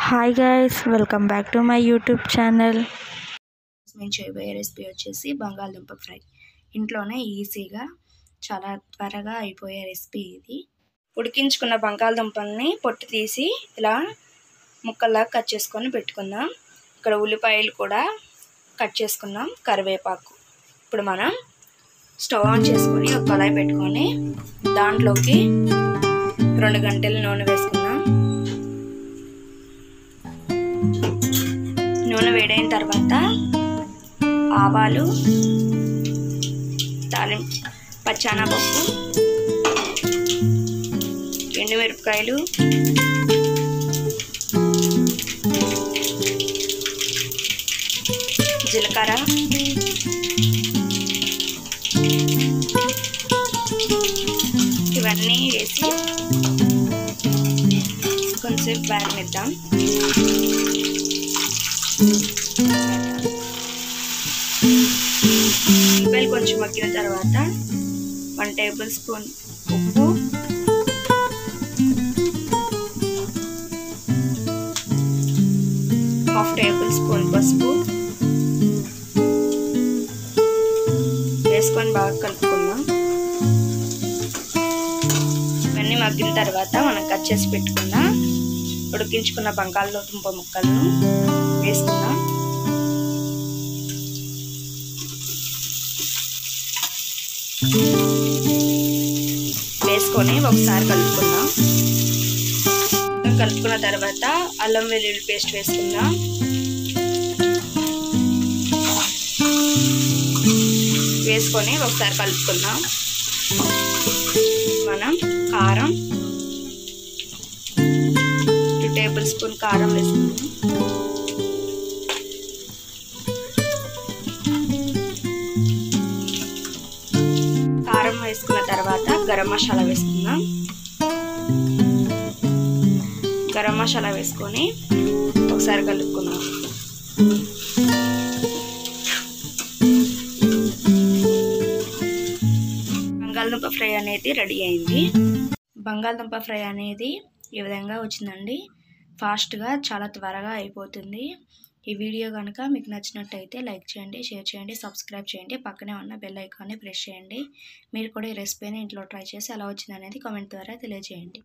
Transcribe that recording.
Hi guys, welcome back to my YouTube channel. నేను చేయబోయే recipe వచ్చేసి బంగాళదుంప ఫ్రై. ఇంట్లోనే ఈజీగా చాలా త్వరగా అయిపోయే రెసిపీ ఇది. ఉడికించుకున్న బంగాళదుంపల్ని పొట్టు తీసి ఇలా ముక్కల్లా కట్ చేసుకొని పెట్టుకుందాం. ఇక్కడ ఉల్లిపాయలు కూడా కట్ చేసుకుందాం, కరివేపాకు. ఇప్పుడు మనం స్టవ్ ఆన్ చేసుకొని ఒక కళాయి పెట్టుకొని దాంట్లోకి 2 గంటలు నూనె వేసుకుందాం. నూనె వేడైన తర్వాత ఆవాలు, పచ్చెనపప్పు, ఎండుమిరపకాయలు, జీలకర్ర, ఇవన్నీ వేసి కొంచెం వేగనిద్దాం. ఉల్లిపాయలు కొంచెం మగ్గిన తర్వాత 1 టేబుల్ స్పూన్ ఉప్పు, ½ టేబుల్ స్పూన్ పసుపు వేసుకొని బాగా కలుపుకుందాం. ఇవన్నీ మగ్గిన తర్వాత మనం కట్ చేసి పెట్టుకున్న ఉడికించుకున్న బంగాళదుంప ముక్కలను వేసుకుందాం. వేసుకొని ఒకసారి కలుపుకుందాం. కలుపుకున్న తర్వాత అల్లం వెల్లుల్లి పేస్ట్ వేసుకుందాం. వేసుకొని ఒకసారి కలుపుకుందాం. మనం కారం 2 టేబుల్ స్పూన్ కారం వేసుకుందాం. కారం వేసుకున్న తర్వాత గరం మసాలా వేసుకుందాం. గరం మసాలా వేసుకొని ఒకసారి కలుపుకుందాం. బంగాళదుంప ఫ్రై అనేది రెడీ అయింది. బంగాళదుంప ఫ్రై అనేది ఈ విధంగా వచ్చిందండి. ఫాస్ట్గా చాలా త్వరగా అయిపోతుంది. ఈ వీడియో కనుక మీకు నచ్చినట్టయితే లైక్ చేయండి, షేర్ చేయండి, సబ్స్క్రైబ్ చేయండి. పక్కనే ఉన్న బెల్ ఐకాన్ని ప్రెస్ చేయండి. మీరు కూడా ఈ రెసిపీని ఇంట్లో ట్రై చేసి ఎలా వచ్చిందనేది కామెంట్ ద్వారా తెలియజేయండి.